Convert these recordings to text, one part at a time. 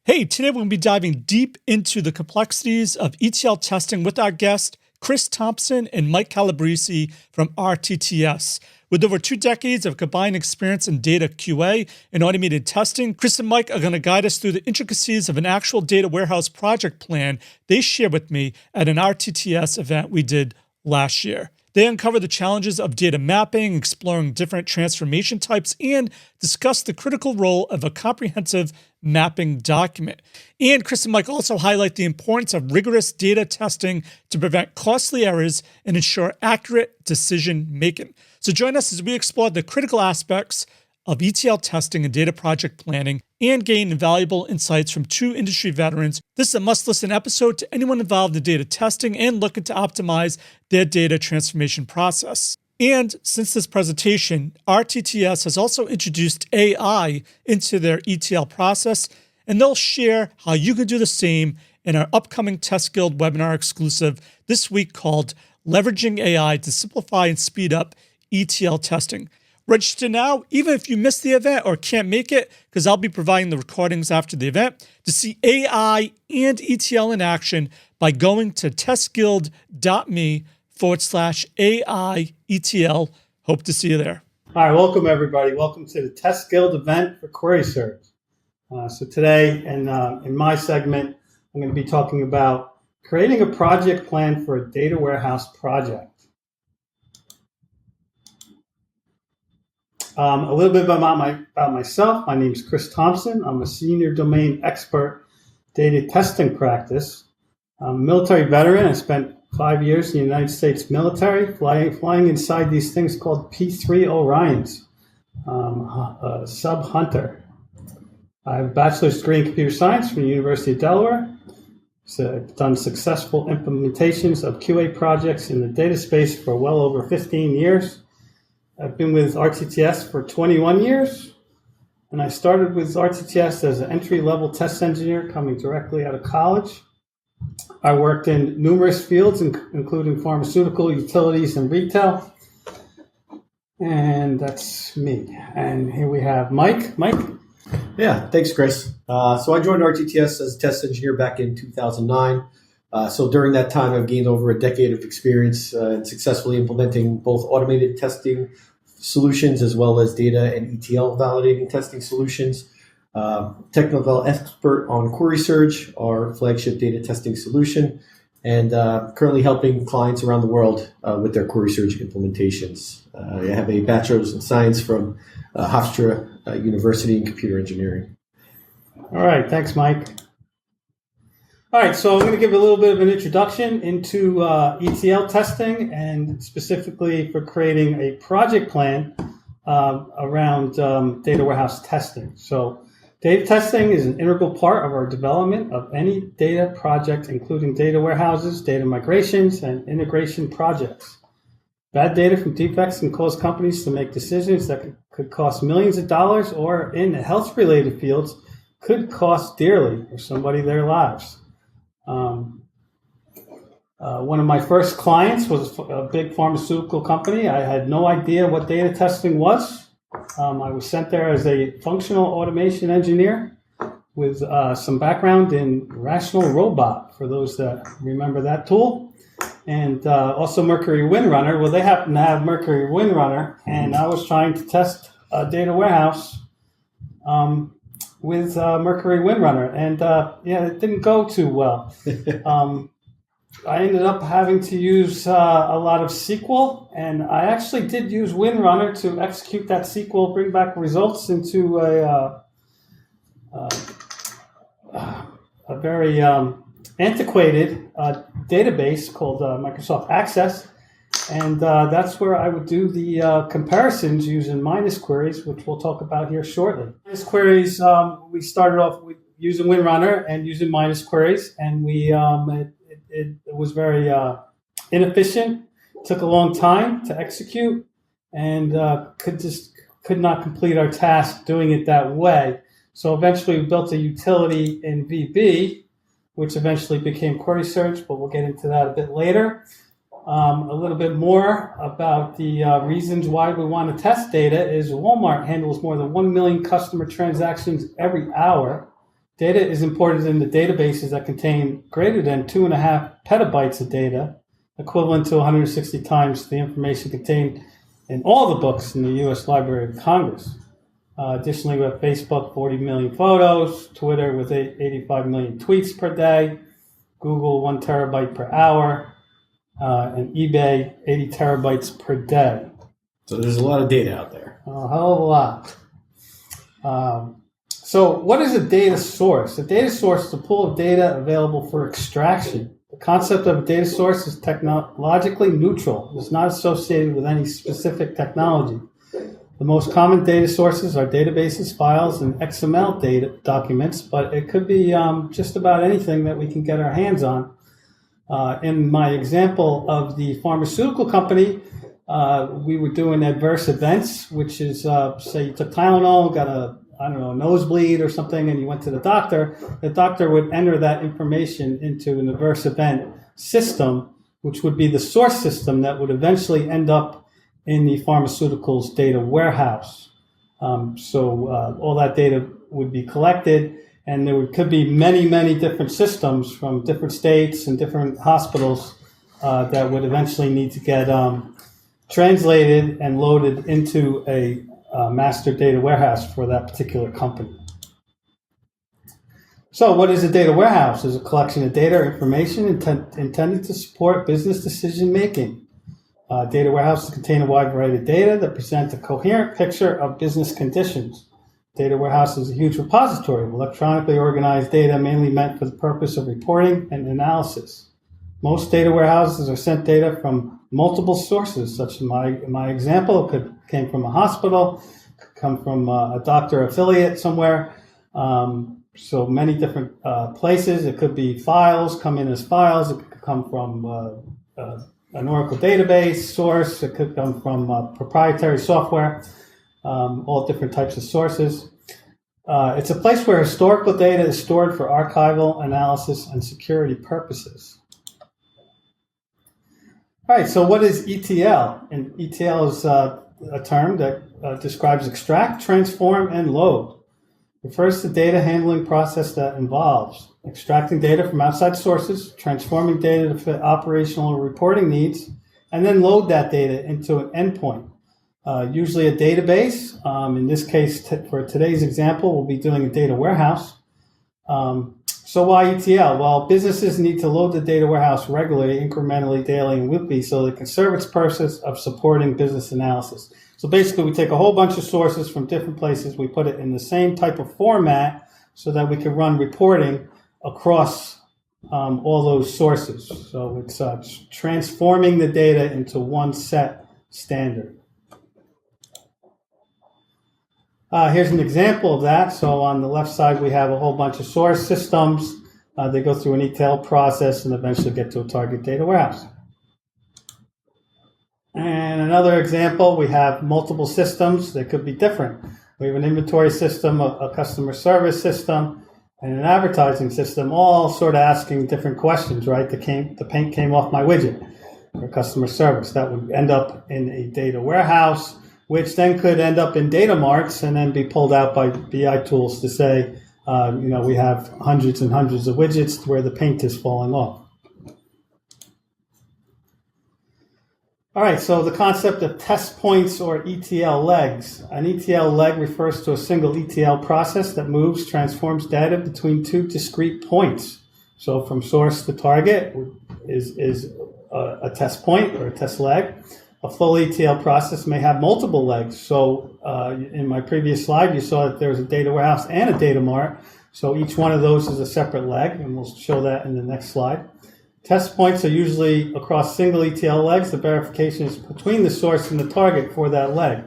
Hey, today we're going to be diving deep into the complexities of ETL testing with our guest, Chris Thompson and Mike Calabrese from RTTS. With over 2 decades of combined experience in data QA and automated testing, Chris and Mike are going to guide us through the intricacies of an actual data warehouse project plan they shared with me at an RTTS event we did last year. They uncover the challenges of data mapping, exploring different transformation types, and discuss the critical role of a comprehensive mapping document. And Chris and Mike also highlight the importance of rigorous data testing to prevent costly errors and ensure accurate decision making. So join us as we explore the critical aspects of ETL testing and data project planning and gain invaluable insights from 2 industry veterans. This is a must-listen episode to anyone involved in data testing and looking to optimize their data transformation process. And since this presentation, RTTS has also introduced AI into their ETL process, and they'll share how you can do the same in our upcoming Test Guild webinar exclusive this week called Leveraging AI to Simplify and Speed Up ETL Testing. Register now, even if you missed the event or can't make it, because I'll be providing the recordings after the event, to see AI and ETL in action by going to testguild.me/AI ETL. Hope to see you there. All right, welcome everybody. Welcome to the Test Guild event for QuerySearch. So today, in my segment, I'm going to be talking about creating a project plan for a data warehouse project. A little bit about myself. My name is Chris Thompson. I'm a senior domain expert data testing practice. I'm a military veteran. I spent 5 years in the United States military, flying inside these things called P-3 Orions, sub-hunter. I have a bachelor's degree in computer science from the University of Delaware. So I've done successful implementations of QA projects in the data space for well over 15 years. I've been with RTTS for 21 years, and I started with RTTS as an entry-level test engineer coming directly out of college. I worked in numerous fields, including pharmaceutical, utilities, and retail. And that's me. And here we have Mike. Mike? Yeah, thanks, Chris. So I joined RTTS as a test engineer back in 2009. So during that time, I've gained over a decade of experience in successfully implementing both automated testing solutions as well as data and ETL validating testing solutions. Technical expert on QuerySearch, our flagship data testing solution, and currently helping clients around the world with their QuerySearch implementations. I have a bachelor's in science from Hofstra University in computer engineering. All right, thanks, Mike. All right, so I'm going to give a little bit of an introduction into ETL testing and specifically for creating a project plan around data warehouse testing. So data testing is an integral part of our development of any data project, including data warehouses, data migrations, and integration projects. Bad data from defects can cause companies to make decisions that could cost millions of dollars, or in health-related fields, could cost dearly for somebody their lives. One of my first clients was a big pharmaceutical company. I had no idea what data testing was. I was sent there as a functional automation engineer with some background in Rational Robot, for those that remember that tool, and also Mercury WindRunner. Well, they happen to have Mercury WindRunner, and I was trying to test a data warehouse with Mercury WindRunner, and it didn't go too well. I ended up having to use a lot of SQL, and I actually did use WindRunner to execute that SQL, bring back results into a very antiquated database called Microsoft Access. And that's where I would do the comparisons using minus queries, which we'll talk about here shortly. Minus queries, we started off with using WindRunner and using minus queries, and it was very inefficient, took a long time to execute, and could not complete our task doing it that way. So eventually we built a utility in VB, which eventually became QuerySearch, but we'll get into that a bit later. A little bit more about the reasons why we want to test data is Walmart handles more than 1 million customer transactions every hour. Data is imported into databases that contain greater than 2.5 petabytes of data, equivalent to 160 times the information contained in all the books in the U.S. Library of Congress. Additionally, we have Facebook, 40 million photos, Twitter with 85 million tweets per day, Google, 1 terabyte per hour, and eBay, 80 terabytes per day. So there's a lot of data out there. A hell of a lot. So what is a data source? A data source is a pool of data available for extraction. The concept of a data source is technologically neutral. It's not associated with any specific technology. The most common data sources are databases, files, and XML data documents, but it could be just about anything that we can get our hands on. In my example of the pharmaceutical company, we were doing adverse events, which is, say you took Tylenol, got a nosebleed or something, and you went to the doctor would enter that information into an adverse event system, which would be the source system that would eventually end up in the pharmaceuticals data warehouse. So all that data would be collected, and there could be many, many different systems from different states and different hospitals that would eventually need to get translated and loaded into a master data warehouse for that particular company. So what is a data warehouse? It's a collection of data or information intended to support business decision making. Data warehouses contain a wide variety of data that present a coherent picture of business conditions. Data warehouse is a huge repository of electronically organized data mainly meant for the purpose of reporting and analysis. Most data warehouses are sent data from multiple sources, such as in my example, it came from a hospital, could come from a doctor affiliate somewhere, so many different places. It could be files, come in as files, it could come from an Oracle database source, it could come from proprietary software, all different types of sources. It's a place where historical data is stored for archival, analysis, and security purposes. All right, so what is ETL? And ETL is a term that describes extract, transform, and load. It refers to data handling process that involves extracting data from outside sources, transforming data to fit operational or reporting needs, and then load that data into an endpoint. Usually a database. In this case, for today's example, we'll be doing a data warehouse. So why ETL? Well, businesses need to load the data warehouse regularly, incrementally, daily, and weekly so it can serve its purpose of supporting business analysis. So basically, we take a whole bunch of sources from different places, we put it in the same type of format so that we can run reporting across all those sources. So it's transforming the data into one set standard. Here's an example of that. So on the left side, we have a whole bunch of source systems. They go through an ETL process and eventually get to a target data warehouse. And another example, we have multiple systems that could be different. We have an inventory system, a customer service system, and an advertising system, all sort of asking different questions, right? The paint came off my widget for customer service. That would end up in a data warehouse, which then could end up in data marts and then be pulled out by BI tools to say, we have hundreds and hundreds of widgets where the paint is falling off. All right, so the concept of test points or ETL legs. An ETL leg refers to a single ETL process that moves, transforms data between two discrete points. So from source to target is a test point or a test leg. A full ETL process may have multiple legs. So in my previous slide, you saw that there's a data warehouse and a data mart. So each one of those is a separate leg, and we'll show that in the next slide. Test points are usually across single ETL legs. The verification is between the source and the target for that leg.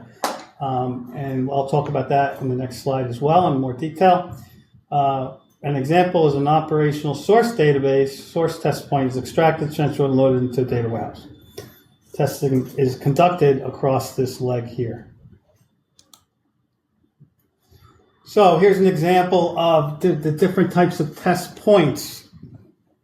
And I'll talk about that in the next slide as well in more detail. An example is an operational source database. Source test point is extracted, transferred, and loaded into a data warehouse. Testing is conducted across this leg here. So here's an example of the different types of test points.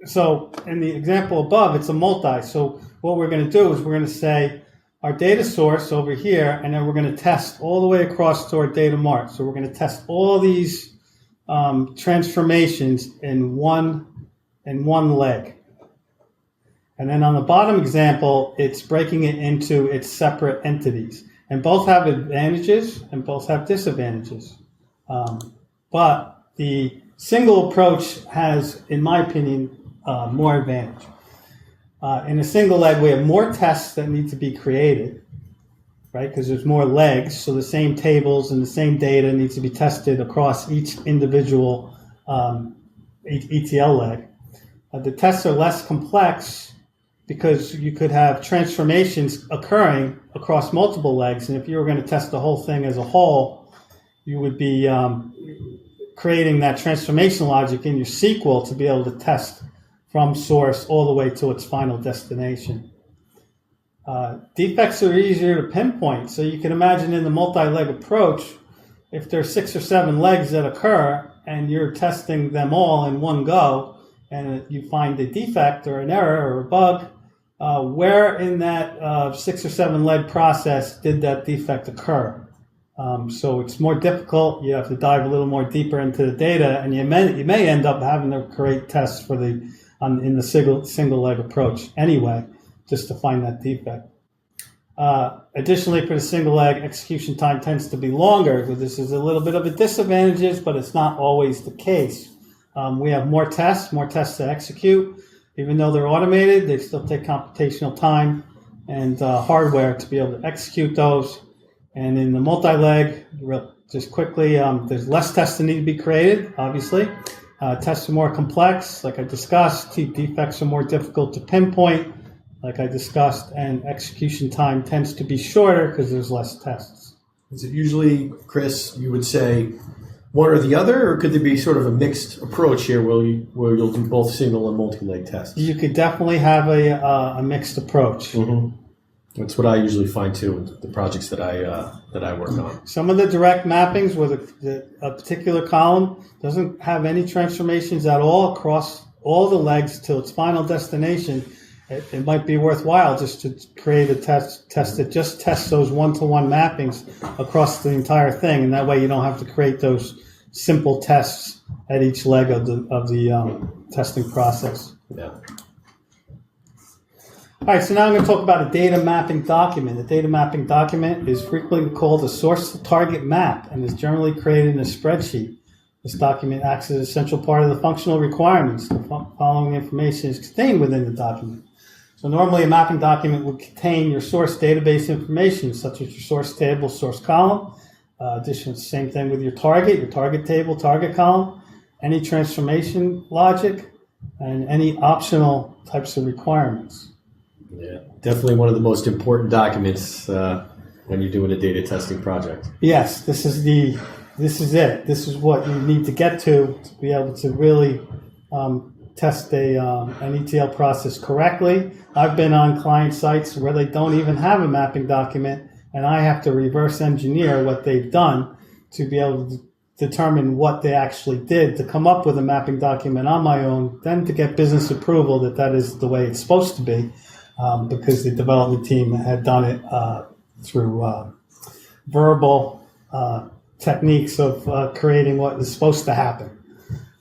So in the example above, it's a multi. So what we're going to do is we're going to say our data source over here, and then we're going to test all the way across to our data mart. So we're going to test all these transformations in one leg. And then on the bottom example, it's breaking it into its separate entities. And both have advantages and both have disadvantages. But the single approach has, in my opinion, more advantage. In a single leg, we have more tests that need to be created, right? Because there's more legs, so the same tables and the same data needs to be tested across each individual ETL leg. The tests are less complex because you could have transformations occurring across multiple legs, and if you were going to test the whole thing as a whole, you would be creating that transformation logic in your SQL to be able to test from source all the way to its final destination. Defects are easier to pinpoint, so you can imagine in the multi-leg approach, if there's 6 or 7 legs that occur and you're testing them all in one go, and you find a defect or an error or a bug, where in that 6 or 7 leg process did that defect occur? So it's more difficult. You have to dive a little more deeper into the data, and you may end up having to create tests for in the single leg approach anyway, just to find that defect. Additionally, for the single leg, execution time tends to be longer. So this is a little bit of a disadvantage, but it's not always the case. We have more tests to execute. Even though they're automated, they still take computational time and hardware to be able to execute those. And in the multi-leg, just quickly, there's less tests that need to be created, obviously. Tests are more complex, like I discussed. Defects are more difficult to pinpoint, like I discussed. And execution time tends to be shorter because there's less tests. Is it usually, Chris, you would say one or the other, or could there be sort of a mixed approach here where you'll do both single and multi-leg tests? You could definitely have a mixed approach. Mm-hmm. That's what I usually find too in the projects that I work on. Some of the direct mappings where a particular column doesn't have any transformations at all across all the legs to its final destination, it might be worthwhile just to create a test that just tests those one-to-one mappings across the entire thing, and that way you don't have to create those simple tests at each leg of the testing process. Yeah. All right, so now I'm going to talk about a data mapping document. A data mapping document is frequently called a source-to-target map and is generally created in a spreadsheet. This document acts as an essential part of the functional requirements. The following information is contained within the document. So normally a mapping document would contain your source database information, such as your source table, source column. Additionally, same thing with your target table, target column, any transformation logic, and any optional types of requirements. Yeah, definitely one of the most important documents when you're doing a data testing project. Yes, this is it. This is what you need to get to be able to really test an ETL process correctly. I've been on client sites where they don't even have a mapping document, and I have to reverse engineer what they've done to be able to determine what they actually did to come up with a mapping document on my own, then to get business approval that is the way it's supposed to be. Because the development team had done it through verbal techniques of creating what is supposed to happen.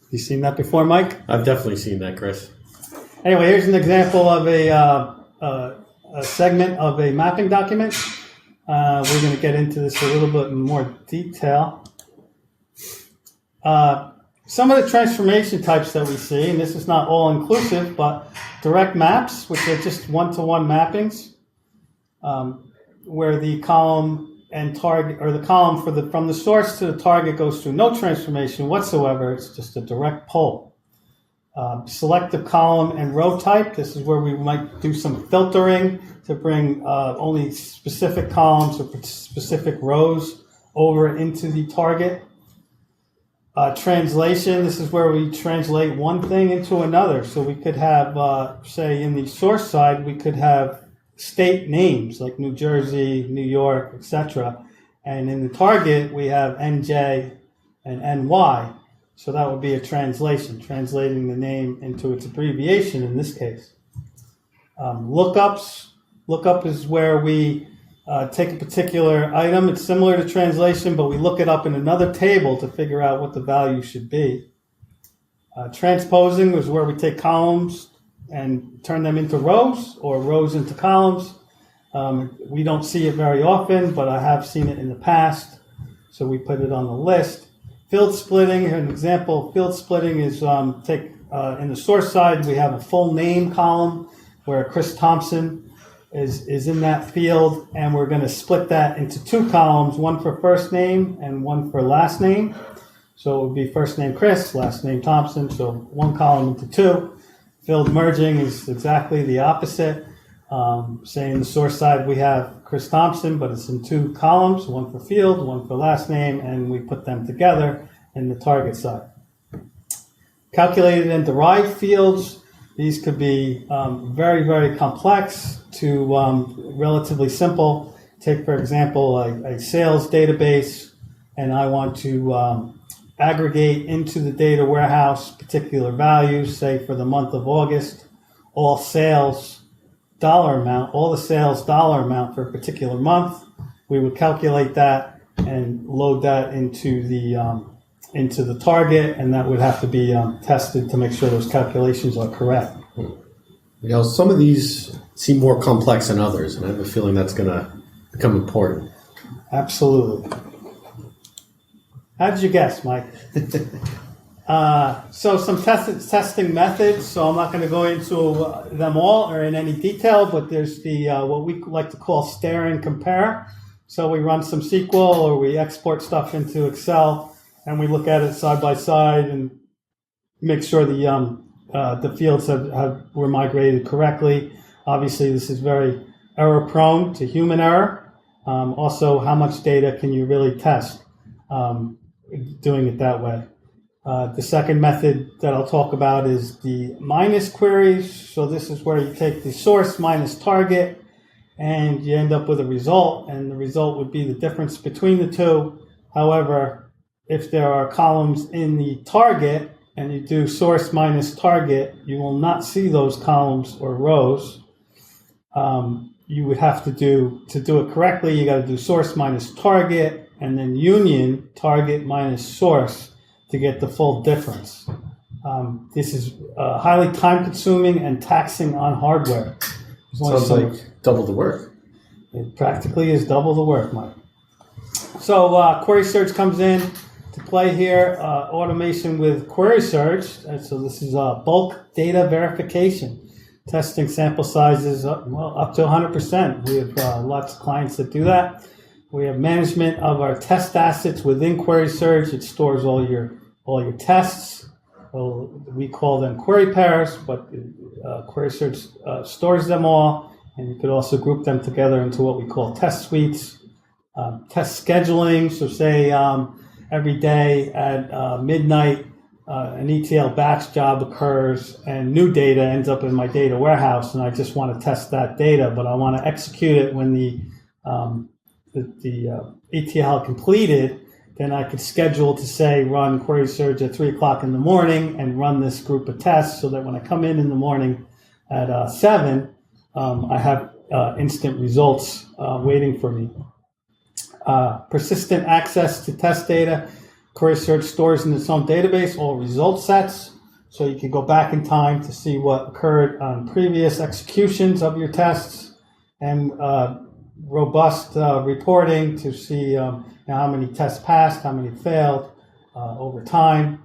You seen that before, Mike? I've definitely seen that, Chris. Anyway, here's an example of a segment of a mapping document. We're going to get into this a little bit in more detail. Some of the transformation types that we see, and this is not all-inclusive, but direct maps, which are just one-to-one mappings, where the column and target, or the column from the source to the target goes through no transformation whatsoever. It's just a direct pull. Selective column and row type. This is where we might do some filtering to bring only specific columns or specific rows over into the target. Translation, this is where we translate one thing into another. So we could have, say, in the source side, we could have state names like New Jersey, New York, etc. And in the target, we have NJ and NY. So that would be a translation, translating the name into its abbreviation in this case. Lookups. Lookup is where we take a particular item. It's similar to translation, but we look it up in another table to figure out what the value should be. Transposing is where we take columns and turn them into rows, or rows into columns. We don't see it very often, but I have seen it in the past, so we put it on the list. Field splitting, an example of field splitting is in the source side, we have a full name column where Chris Thompson is in that field, and we're going to split that into two columns, one for first name and one for last name. So it would be first name Chris, last name Thompson, so one column into two. Field merging is exactly the opposite. Say in the source side we have Chris Thompson, but it's in two columns, one for field, one for last name, and we put them together in the target side. Calculated and derived fields, these could be very, very complex to relatively simple. Take, for example, a sales database, and I want to aggregate into the data warehouse particular values, say for the month of August, all the sales dollar amount for a particular month. We would calculate that and load that into the target, and that would have to be tested to make sure those calculations are correct. Some of these seem more complex than others, and I have a feeling that's going to become important. Absolutely. How did you guess, Mike? So some testing methods. So I'm not going to go into them all or in any detail, but there's the what we like to call stare and compare. So we run some SQL or we export stuff into Excel, and we look at it side by side and make sure the fields were migrated correctly. Obviously, this is very error prone to human error. Also, how much data can you really test doing it that way? The second method that I'll talk about is the minus queries. So this is where you take the source minus target, and you end up with a result, and the result would be the difference between the two. However, if there are columns in the target and you do source minus target, you will not see those columns or rows. You would have to do it correctly, you got to do source minus target and then union target minus source to get the full difference. This is highly time consuming and taxing on hardware. Sounds like double the work. It practically is double the work, Mike. So query search comes in to play here. Automation with query search. So this is bulk data verification. Testing sample sizes up to 100%. We have lots of clients that do that. We have management of our test assets within query search. It stores all your tests. Well, we call them query pairs, but query search stores them all, and you could also group them together into what we call test suites. Test scheduling, so say every day at midnight, an ETL batch job occurs and new data ends up in my data warehouse, and I just want to test that data, but I want to execute it when the ETL completed. Then I could schedule to say run query search at 3 o'clock in the morning and run this group of tests so that when I come in the morning at 7, I have instant results waiting for me. Persistent access to test data. Query search stores in its own database all result sets, so you can go back in time to see what occurred on previous executions of your tests, and robust reporting to see how many tests passed, how many failed over time.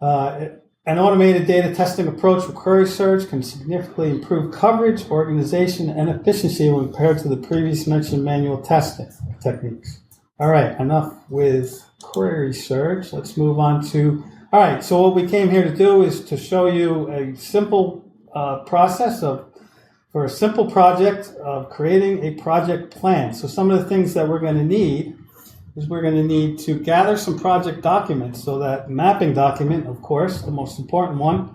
An automated data testing approach for query search can significantly improve coverage, organization, and efficiency when compared to the previous mentioned manual testing techniques. All right, enough with query search. Let's move on to, all right, so what we came here to do is to show you a simple process for a simple project of creating a project plan. So some of the things that we're going to need is we're going to need to gather some project documents. So that mapping document, of course, the most important one,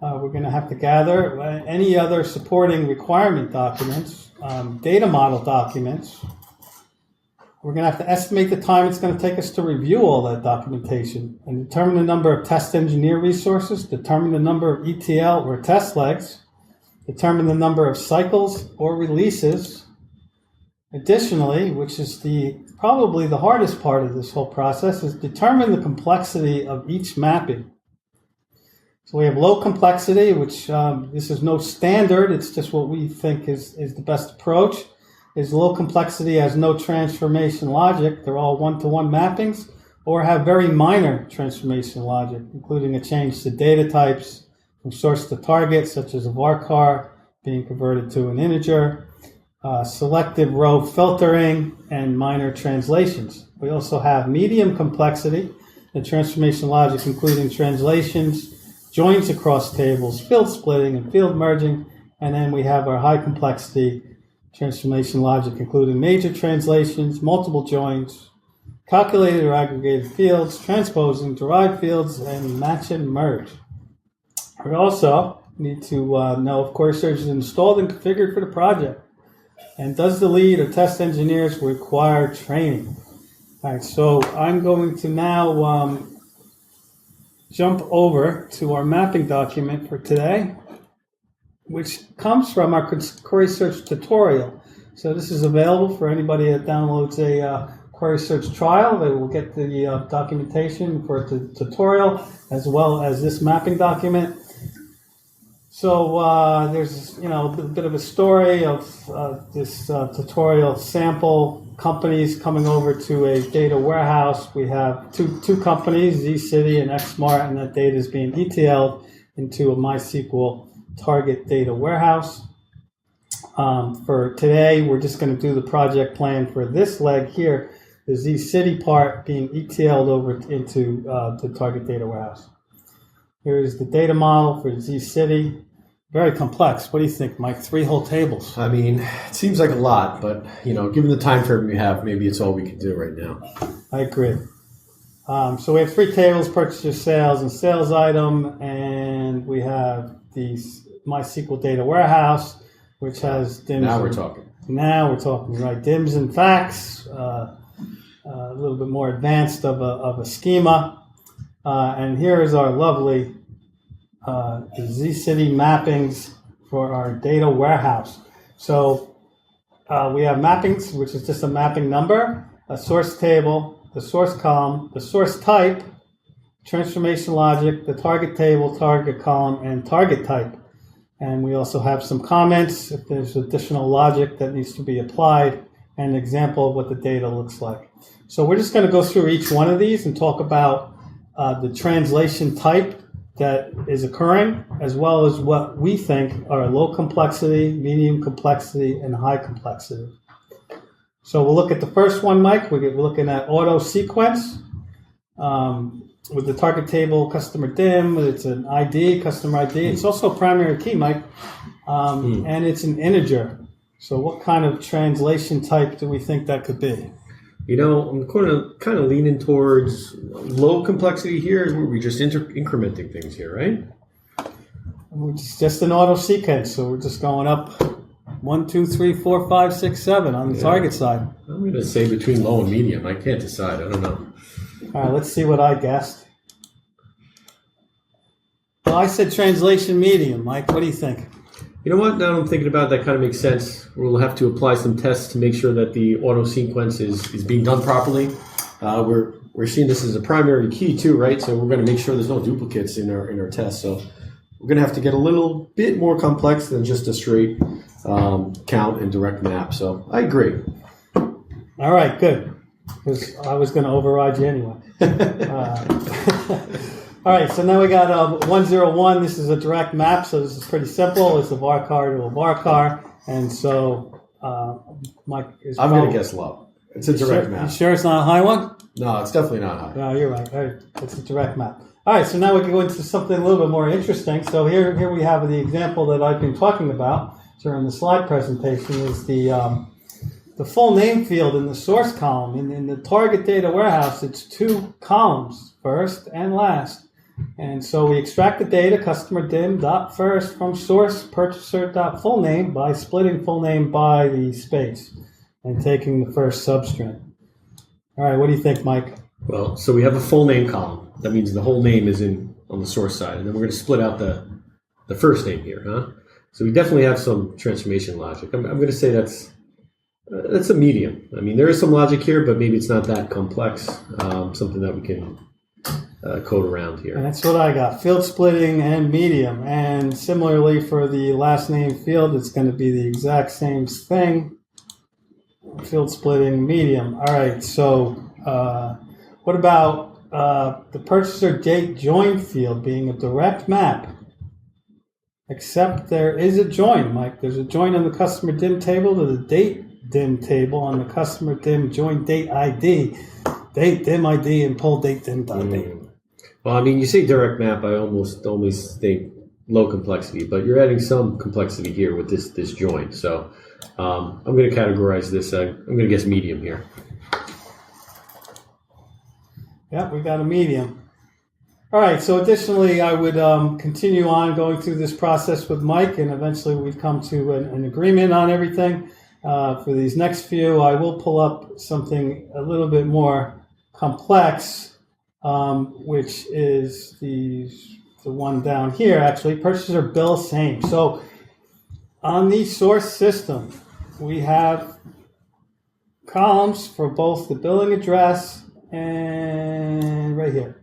we're going to have to gather any other supporting requirement documents, data model documents. We're going to have to estimate the time it's going to take us to review all that documentation and determine the number of test engineer resources, determine the number of ETL or test legs, determine the number of cycles or releases, Additionally, which is probably the hardest part of this whole process, is determine the complexity of each mapping. So we have low complexity, which this is no standard. It's just what we think is the best approach. Is low complexity has no transformation logic. They're all one-to-one mappings, or have very minor transformation logic, including a change to data types from source to target, such as a varchar being converted to an integer, selective row filtering, and minor translations. We also have medium complexity, the transformation logic including translations, joins across tables, field splitting, and field merging. And then we have our high complexity transformation logic including major translations, multiple joins, calculated or aggregated fields, transposing, derived fields, and match and merge. We also need to know if Query Search is installed and configured for the project. And does the lead or test engineers require training? All right, so I'm going to now jump over to our mapping document for today, which comes from our Query Search tutorial. So this is available for anybody that downloads a Query Search trial. They will get the documentation for the tutorial as well as this mapping document. So there's a bit of a story of this tutorial sample companies coming over to a data warehouse. We have two companies, zCity and XSmart, and that data is being ETL'd into a MySQL target data warehouse. For today, we're just going to do the project plan for this leg here, the zCity part being ETL'd over into the target data warehouse. Here's the data model for zCity. Very complex. What do you think, Mike? 3 whole tables. I mean, it seems like a lot, but given the time frame we have, maybe it's all we can do right now. I agree. So we have 3 tables: purchaser, sales, and sales item, and we have the MySQL data warehouse, which has DIMS. Now we're talking. Now we're talking, right? DIMS and facts, a little bit more advanced of a schema, and here is our lovely zCity mappings for our data warehouse. So we have mappings, which is just a mapping number, a source table, the source column, the source type, transformation logic, the target table, target column, and target type. And we also have some comments if there's additional logic that needs to be applied, and an example of what the data looks like. So we're just going to go through each one of these and talk about the translation type that is occurring, as well as what we think are low complexity, medium complexity, and high complexity. So we'll look at the first one, Mike. We're looking at auto sequence with the target table, customer DIM. It's an ID, customer ID. It's also a primary key, Mike, and it's an integer. So what kind of translation type do we think that could be? I'm kind of leaning towards low complexity here. We're just incrementing things here, right? It's just an auto sequence, so we're just going up 1, 2, 3, 4, 5, 6, 7 on the target side. I'm going to say between low and medium. I can't decide. I don't know. All right, let's see what I guessed. Well, I said translation medium. Mike, what do you think? You know what? Now I'm thinking about it, that kind of makes sense. We'll have to apply some tests to make sure that the auto sequence is being done properly. We're seeing this as a primary key too, right? So we're going to make sure there's no duplicates in our test. So we're going to have to get a little bit more complex than just a straight count and direct map. So I agree. All right, good. Because I was going to override you anyway. All right, so now we got 101. This is a direct map, so this is pretty simple. It's a varchar to a varchar, and so Mike is. I'm going to guess low. It's a direct map. You sure it's not a high one? No, it's definitely not high. No, you're right. All right. It's a direct map. All right, so now we can go into something a little bit more interesting. So here we have the example that I've been talking about during the slide presentation is the full name field in the source column. In the target data warehouse, it's 2 columns, first and last. And so we extract the data, customer dim dot first from source purchaser dot full name by splitting full name by the space and taking the first substring. All right, what do you think, Mike? Well, so we have a full name column. That means the whole name is on the source side, and then we're going to split out the first name here, huh? So we definitely have some transformation logic. I'm going to say that's That's a medium. I mean, there is some logic here, but maybe it's not that complex. Something that we can code around And here. that's what I got, field splitting and medium. And similarly for the last name field, it's going to be the exact same thing. Field splitting, medium. All right, so what about the purchaser date join field being a direct map? Except there is a join, Mike. There's a join on the customer dim table to the date dim table on the customer dim join date ID. Date dim ID and pull date dim ID. Well, I mean, you say direct map, I almost think low complexity, but you're adding some complexity here with this join. So I'm going to categorize this. I'm going to guess medium here. Yeah, we got a medium. All right, so additionally, I would continue on going through this process with Mike, and eventually we've come to an agreement on everything. For these next few, I will pull up something a little bit more complex, which is the one down here, actually, purchaser bill same. So on the source system, we have columns for both the billing address and right here.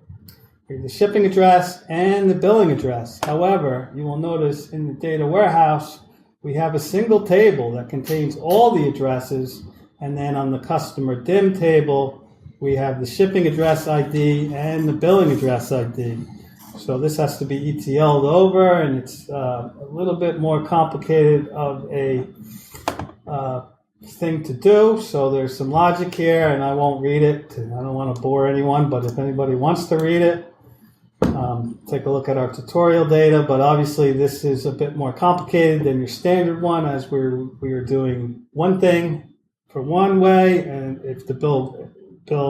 Here's the shipping address and the billing address. However, you will notice in the data warehouse, we have a single table that contains all the addresses, and then on the customer dim table, we have the shipping address ID and the billing address ID. So this has to be ETL'd over, and it's a little bit more complicated of a thing to do. So there's some logic here, and I won't read it. I don't want to bore anyone, but if anybody wants to read it, take a look at our tutorial data. But obviously this is a bit more complicated than your standard one, as we are doing one thing for one way, and if the bill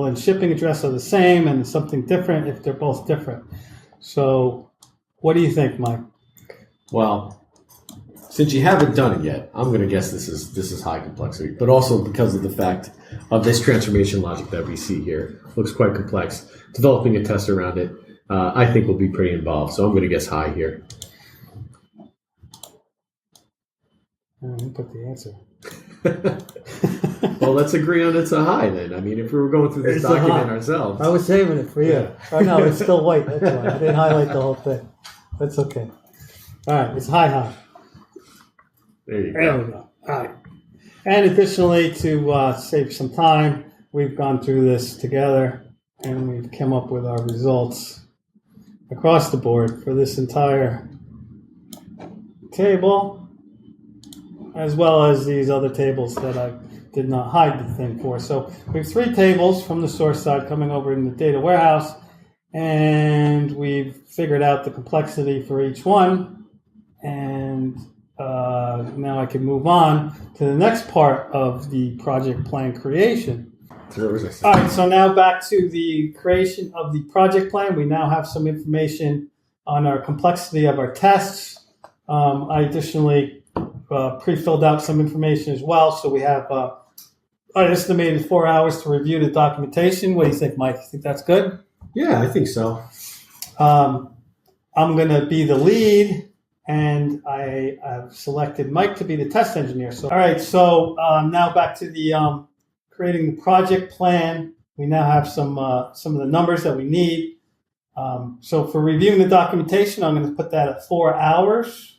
and shipping address are the same, and something different if they're both different. So what do you think, Mike? Well, since you haven't done it yet, I'm going to guess this is high complexity, but also because of the fact of this transformation logic that we see here. Looks quite complex. Developing a test around it, I think will be pretty involved. So I'm going to guess high here. You put the answer. Well, let's agree on it's a high then. I mean, if we were going through this It's a document high. ourselves. I was saving it for you. Yeah. Oh, no, it's still white. That's why. I didn't highlight the whole thing. That's okay. All right, it's high. There you There go. we go. All right. And additionally, to save some time, we've gone through this together, and we've come up with our results across the board for this entire table, as well as these other tables that I did not hide the thing for. So we have 3 tables from the source side coming over in the data warehouse, and we've figured out the complexity for each one. And now I can move on to the next part of the project plan creation. All right, so now back to the creation of the project plan. We now have some information on our complexity of our tests. I additionally pre-filled out some information as well. So we have I estimated 4 hours to review the documentation. What do you think, Mike? You think that's good? Yeah, I think so. I'm going to be the lead, and I have selected Mike to be the test engineer. So, all right, so now back to the creating the project plan. We now have some of the numbers that we need. So for reviewing the documentation, I'm going to put that at 4 hours.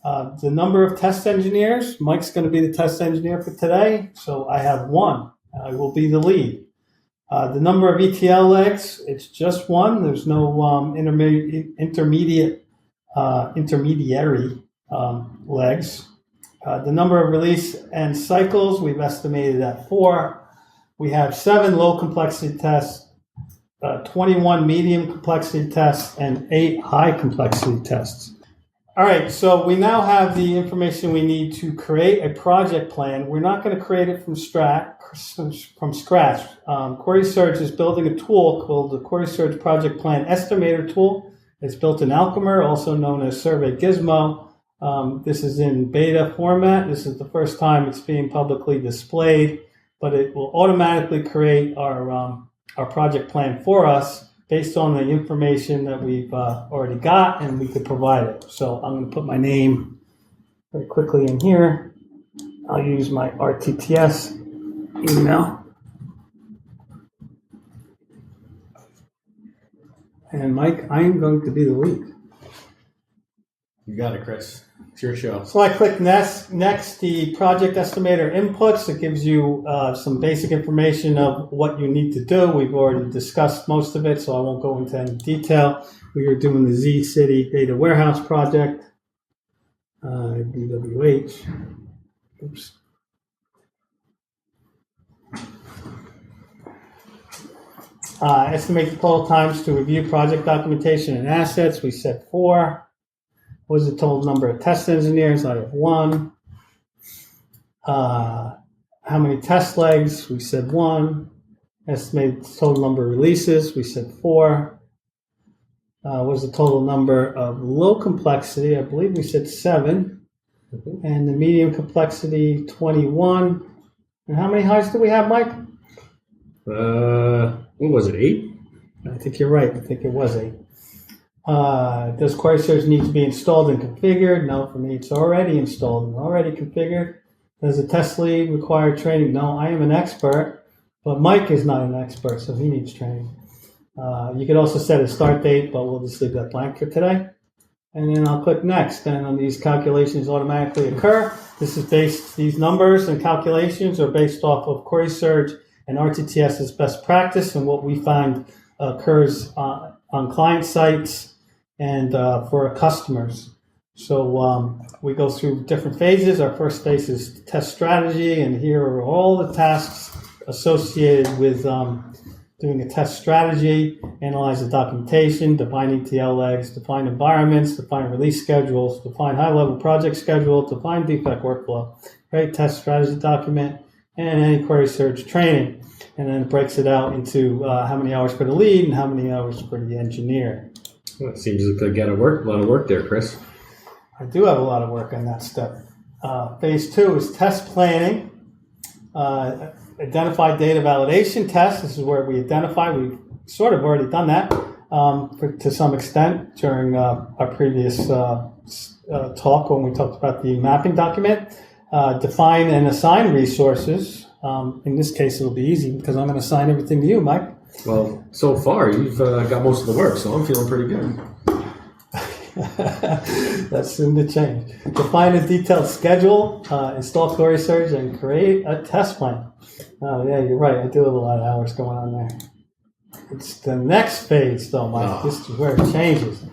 The number of test engineers, Mike's going to be the test engineer for today, so I have 1. I will be the lead. The number of ETL legs, it's just 1. There's no intermediary legs. The number of release and cycles, we've estimated at 4. We have 7 low complexity tests, 21 medium complexity tests, and 8 high complexity tests. All right, so we now have the information we need to create a project plan. We're not going to create it from scratch. QuerySurge is building a tool called the QuerySurge Project Plan Estimator tool. It's built in Alchemer, also known as Survey Gizmo. This is in beta format. This is the first time it's being publicly displayed, but it will automatically create our project plan for us based on the information that we've already got, and we could provide it. So I'm going to put my name very quickly in here. I'll use my RTTS email. And Mike, I am going to be the lead. You got it, Chris. It's your show. So I click next, the project estimator inputs. It gives you some basic information of what you need to do. We've already discussed most of it, so I won't go into any detail. We are doing the Z-City Data Warehouse project, DWH. Oops. Estimate the total times to review project documentation and assets. We said 4. What is the total number of test engineers? I have 1. How many test legs? We said 1. Estimate the total number of releases. We said 4. What is the total number of low complexity? I believe we said 7. Mm-hmm. And the medium complexity, 21. And how many highs do we have, Mike? What was it, 8? I think you're right. I think it was 8. Does Query Search need to be installed and configured? No, for me it's already installed and already configured. Does the test lead require training? No, I am an expert, but Mike is not an expert, so he needs training. You could also set a start date, but we'll just leave that blank for today. And then I'll click next, and these calculations automatically occur. These numbers and calculations are based off of Query Search and RTTS's best practice and what we find occurs on client sites and for our customers. So we go through different phases. Our first phase is test strategy, and here are all the tasks associated with doing a test strategy: analyze the documentation, define ETL legs, define environments, define release schedules, define high-level project schedule, define defect workflow, create test strategy document, and any Query Search training. And then it breaks it out into how many hours for the lead and how many hours for the engineer. Well, it seems like you got a lot of work there, Chris. I do have a lot of work on that step. Phase 2 is test planning. Identify data validation test. This is where we identify. We've sort of already done that to some extent during our previous talk when we talked about the mapping document. Define and assign resources. In this case, it'll be easy because I'm going to assign everything to you, Mike. Well, so far you've got most of the work, so I'm feeling pretty good. That's soon to change. Define a detailed schedule, install Query Search, and create a test plan. Oh, yeah, you're right. I do have a lot of hours going on there. It's the next phase, though, Mike. This is where it changes.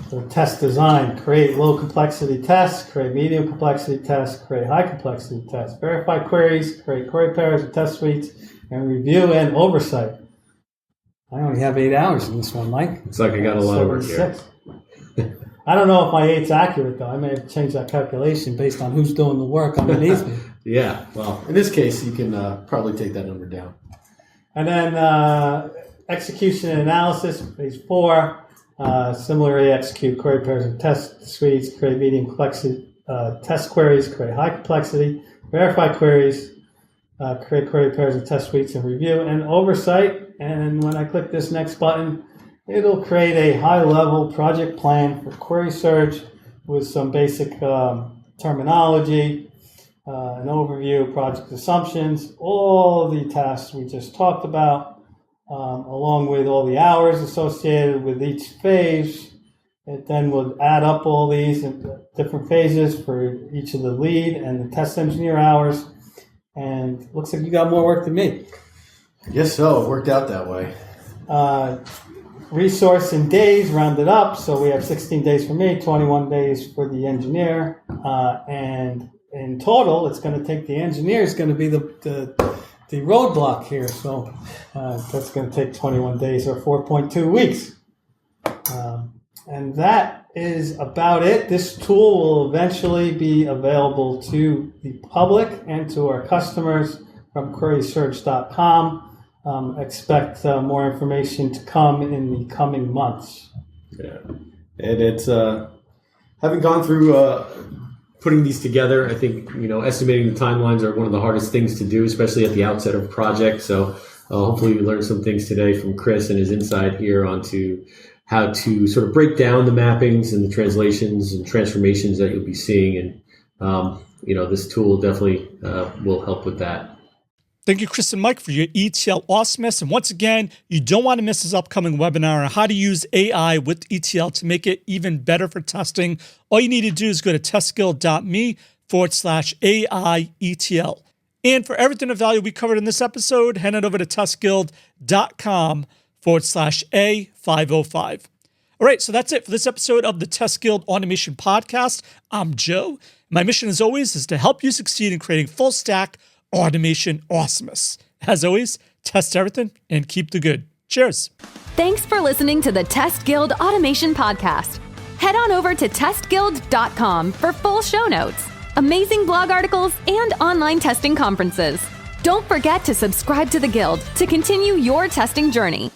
So test design, create low complexity tests, create medium complexity tests, create high complexity tests, verify queries, create query pairs and test suites, and review and oversight. I only have 8 hours in this one, Mike. It's like I got a lot of work here. I don't know if my 8's accurate, though. I may have changed that calculation based on who's doing the work underneath me. Yeah, well, in this case, you can probably take that number down. And then execution and analysis, phase 4. Similarly, execute query pairs and test suites, create medium complexity test queries, create high complexity, verify queries, create query pairs and test suites, and review and oversight. And when I click this next button, it'll create a high-level project plan for Query Search with some basic terminology, an overview, project assumptions, all the tasks we just talked about, along with all the hours associated with each phase. It then will add up all these in different phases for each of the lead and the test engineer hours. And it looks like you got more work than me. Yes, so it worked out that way. Resource in days rounded up, so we have 16 days for me, 21 days for the engineer, and in total, it's going to take the engineer is going to be the roadblock here. So that's going to take 21 days or 4.2 weeks, and that is about it. This tool will eventually be available to the public and to our customers from QuerySearch.com. Expect more information to come in the coming months. Yeah, and it's having gone through putting these together. I think estimating the timelines are one of the hardest things to do, especially at the outset of a project. So hopefully you learned some things today from Chris and his insight here onto how to sort of break down the mappings and the translations and transformations that you'll be seeing. And this tool definitely will help with that. Thank you, Chris and Mike, for your ETL awesomeness. And once again, you don't want to miss this upcoming webinar on how to use AI with ETL to make it even better for testing. All you need to do is go to testguild.me/AI ETL. And for everything of value we covered in this episode, head on over to testguild.com/A505. All right, so that's it for this episode of the Test Guild Automation Podcast. I'm Joe. My mission, as always, is to help you succeed in creating full stack automation awesomeness. As always, test everything and keep the good. Cheers. Thanks for listening to the Test Guild Automation Podcast. Head on over to testguild.com for full show notes, amazing blog articles, and online testing conferences. Don't forget to subscribe to the Guild to continue your testing journey.